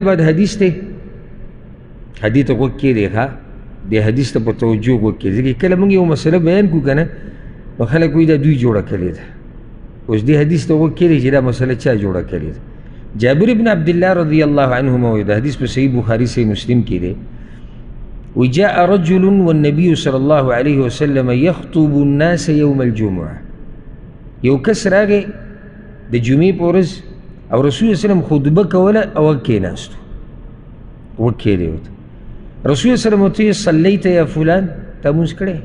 بعد حدیث ته حدیث ته غوږ کېدی ښه دې حدیث ته په توجه غوږ کېدی ځکه کله موږ یو مسله بیان کړو که نه نو خلک وایي دا دوی جوړه کړې ده اوس دې حدیث ته غوږ کېدی چې دا مسله چا جوړه کړې ده جابر ابن عبدالله رضی الله عنهما وایي دا حدیث په صحیح بخاري صحیح مسلم کې دی وجاء رجل والنبي صلى الله عليه وسلم يخطب الناس يوم الجمعة یو کس راغی د جمعې په ورځ او رسول الله وسلم خطبه کوله او کېناستو وکېدی ورته رسول الله وسلم ورته صلیت یا فلان تا لمونځ کړی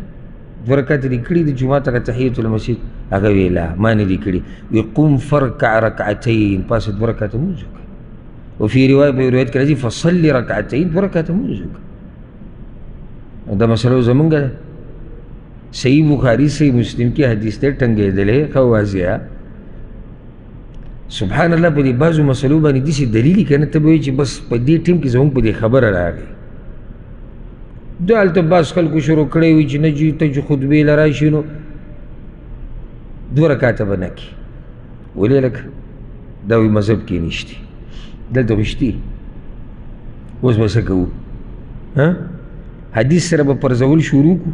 دوه رکعته دې کړي د جومات هغه تحیة المسجد هغه ویې لا ما نه دي کړي وی قم فرکع رکعتین پاسه دوه رکعته لمونځ وکړه وفي روایت کې راځي فصلي رکعتین دوه رکعته لمونځ وکړه دا مسله زمونږ ده صحیح بخاري صحیح مسلم کې حدیث ته ټنګېدلی ښه واضحه سبحان الله په دې بعضو مسلو باندې داسې دلیل که نه ته به وایي چې بس په دې ټیم کې زموږ په دې خبره راغی دا هلته بعض خلکو شروع کړی وي چې نه جي ته چې خطبې له راشي نو دوه رکاته به نه کړي ولې لکه دا وایي مذهب کې نشتي دلته خو شتي اوس به څه کوو حدیث سره به پرځول شروع کړو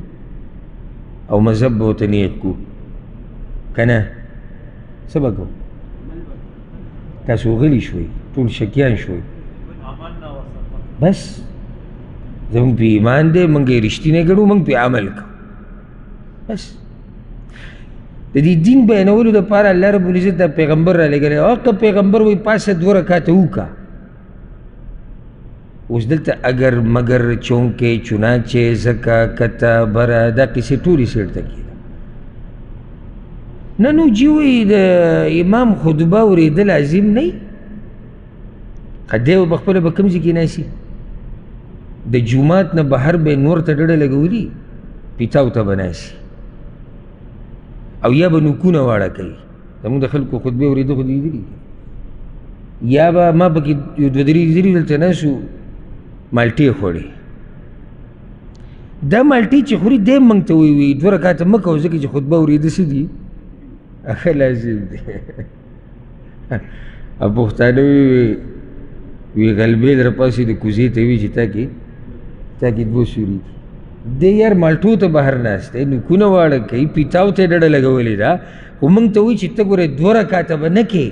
او مذهب به ورته نیغ کړو که نه څه به کوو تاسو غلی شوئ ټول شکیان شوئ بس زموږ پې ایمان دی موږ یې رښتینی ګڼو موږ پې عمل کوو بس د دې دین بیانولو دپاره الله رب العزت دا پیغمبر رالیږلی هغه پیغمبر وایي پاسه دوه رکاته وکړه اوس دلته اگر مگر چونکې چنانچې ځکه کته بره دا قصې ټولې سیټ ته کېده نه نو جی وایي د امام خطبه اورېدل عظیم نه وي که دی به خپله به کوم ځای کې ناستي د جومات نه بهر به نور ته ډډه لګولي پیتاو ته به ناستي او یا به نوکونه واړه کوي زموږ د خلکو خطبې اورېده خو لیدلي یا به ما پکې یو دوه درې لیدلي دلته ناست وو مالټې خوړې دا مالټې چې خوري دی موږ ته وایي دوه رکاته مه کوه ځکه چې خطبه اورېده څه دي هغه لازم دی او پښتانه وی غلبې در پاسې د کوزې ته وي چې تا کې دوه سوري دي دی یار مالټو ته بهر ناست دی نوکونه واړه کوي پیتاو ته ډډه لګولې ده خو موږ ته وایي چې ته ګورې دوه رکاته به نه کې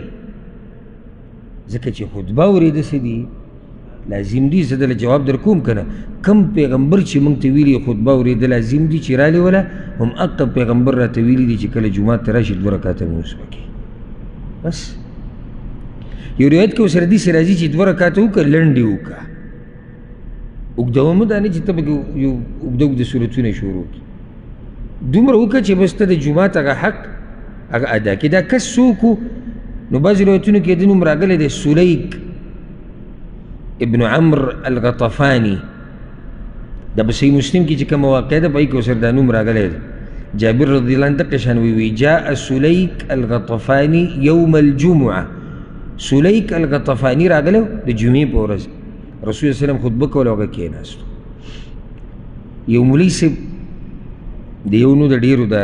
ځکه چې خطبه اورېده څه دي لازم دي زه دله جواب در کوم که نه کم پیغمبر چې موږ ته ویلي خطبه اورېده لازم دي چې رالې وله هم هغه پیغمبر راته ویلي دي چې کله جومات ته راشي دوه رکاته لمونځ وکړي بس یو روایت کې ورسره داسې راځي چې دوه رکاته وکړه لنډې وکړه اوږده مه دا نه چې ته پکې یو اوږده اوږده صورتونه شروع کړي دومره وکړه چې بس ته د جومات هغه حق هغه ادا کړي دا کس څوک و نو بعضې روایتونو کې د نوم راغلی دی سلیک ابن عمرو الغطفاني دا په صحیح مسلم کې چې کومه واقعه ده په هغې کې ورسره دا نوم راغلی دی جابر رضی الله عنه دقه شان وی جاء سلیک الغطفاني یوم الجمعه سلیک الغطفاني راغلی د جمعې په ورځ رسول الله وسلم خطبه کوله هغه کېناستو یو مولوي صاحب د یو نو د ډېرو د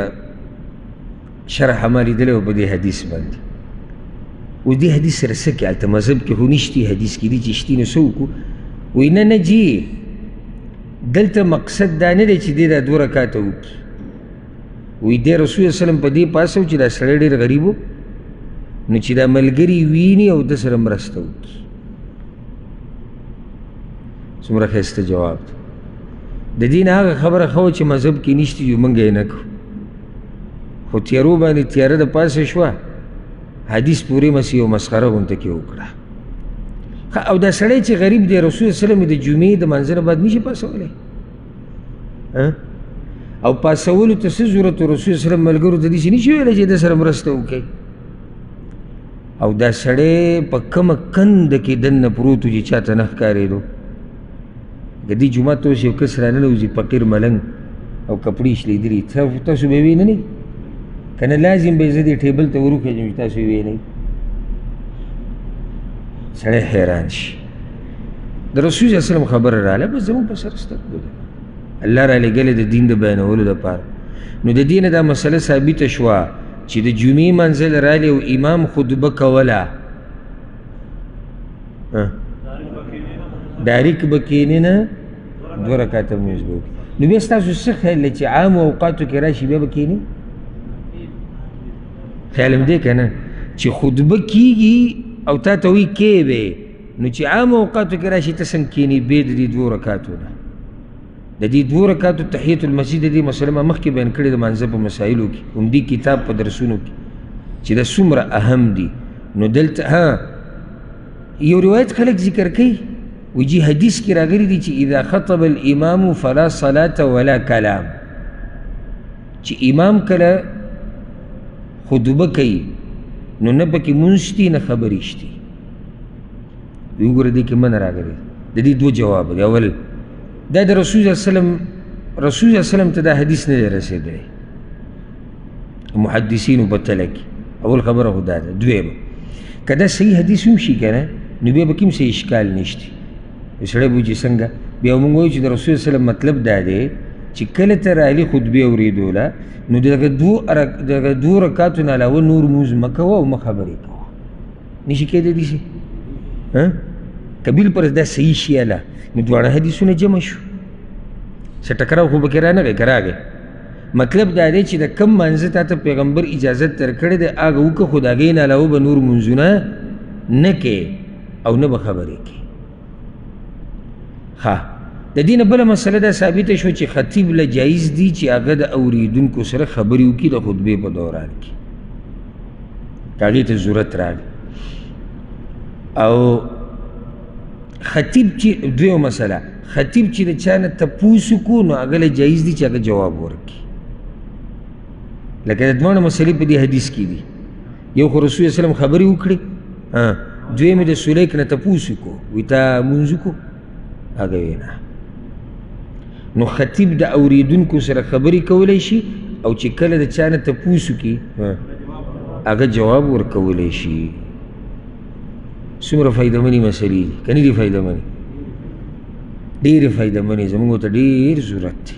شرح ما لیدلی و په دې حدیث باندې اوس دې حدیث سره څه کې هلته مذهب کې خو نشتي حدیث کې دي چې شتي نو څه وکړو وایي نه جي دلته مقصد دا نه دی چې دې دا دوه رکاته وکړي وایي دی رسول الله وسلم په دې پاسه و چې دا سړی ډېر غریب و نو چې دا ملګري ویني او د سره مرسته وکړي څومره ښایسته جواب دی د دې نه هغه خبره ښه وه چې مذهب کې نشتي جو موږ یې نه کړو خو تیارو باندې تیاره د پاسه شوه حدیث پورې مسیح او مسخره غونته کې وکړه او دا سړی چې غریب دی رسول الله وسلم د جمعې د منځ نه بعد نشي پاسولی او پاسولو ته څه ضرورت و رسول الله وسلم ملګرو ته داسې نشي ویلی چې د سره مرسته وکړئ او دا سړی په کومه کنده کې دننه پروت و چې چاته نه ښکارېدو که دې جومات ته اوس یو کس راننوځي فقیر ملنګ او کپړې شلیدلي تاسو به یې وینئ که نه لازم به یې زه دې ټیبل ته وروخېږم چې تاسو یې وینئ سړی حیران شي د رسول صلی الله علیه وسلم خبره راغله بس زموږ په سر سترګو ده الله رالیږلی د دین د بیانولو دپاره نو د دې نه دا مسله ثابته شوه چې د جمعې منزل رالی او امام خطبه کوله ډایرک به کښېنې نه 2 رکعته لمونځ به وکړي. نو بیا ستاسو څه خیال دی چې عامو اوقاتو کې راشي بیا به کښېني؟ خیال هم دی که نه چې خطبه کېږي او تا ته وایي کې به، نو چې عامو اوقاتو کې راشي ته څنګه کښېني بې د دې 2 رکعتو نه؟ د دې 2 رکعتو تحیت المسجد د دې مسله ما مخکې بیان کړې د مانځه په مسایلو کې، همدې کتاب په درسونو کې چې دا څومره اهم دي. نو دلته یو روایت خلک ذکر کوي وجي حدیث کې راغلی دی چې اذا خطب الامام فلا صلاة ولا کلام، چې امام کله خطبه کوي نو نه پکې مونځ شتي نه خبرې شتي. وګوره دې کې من راغلی د دې 2 جواب دی. اول دا د رسول صلی الله علیه وسلم ته دا حدیث نه دی رسېدلی محدثینو په تله کې. اول خبره خو دا ده. دویمه که دا صحیح حدیث هم شي که نه نو بیا به کوم څه اشکال نشته. سړی به چې څنګه بیا موږ وایو چې د رسول صلی الله مطلب دا دی چې کله ته راغلي خطبې اورېدوله نو دغه 2 رکعتو نه علاوه نور لمونځ مه کوه او مه خبرې کوه. نشي کېدی داسې که بالفرض دا صحیح شي اله نو دواړه حدیثونه جمع شو، څه ټکراو خو پکې رانغی که راغی. مطلب دا دی چې د کم مانځه تا ته پیغمبر اجازت درکړی دی هغه وکړه، خو د هغې نه علاوه به نور لمونځونه نه کوې او نه به خبرې کوې. د دې نه بله مسله دا ثابته شوه چې خطیب له جایز دي چې هغه د اورېدونکو سره خبرې وکړي د خطبې په دوران کې که هغې ته ضرورت راغی. او خطیب چې دویمه مسله خطیب چې د چا نه تپوس وکړو نو هغه له جایز دي چې هغه جواب ورکړي. لکه د دواړه مسلې په دې حدیث کې دي. یو خو رسول صلی الله خبرې وکړي، دویم د سلیک نه تپوس وکړو وایي تا لمونځ وکړو، هغه وایي نه. نو خطیب د اورېدونکو سره خبرې کولی شي او چې کله د چا نه تپوس وکړي هغه جواب ورکولی شي. څومره فایدهمنې مسلې دي که نه دي فایدهمنې؟ ډېرې فایدهمنې، زموږ ته ډېر ضرورت دی.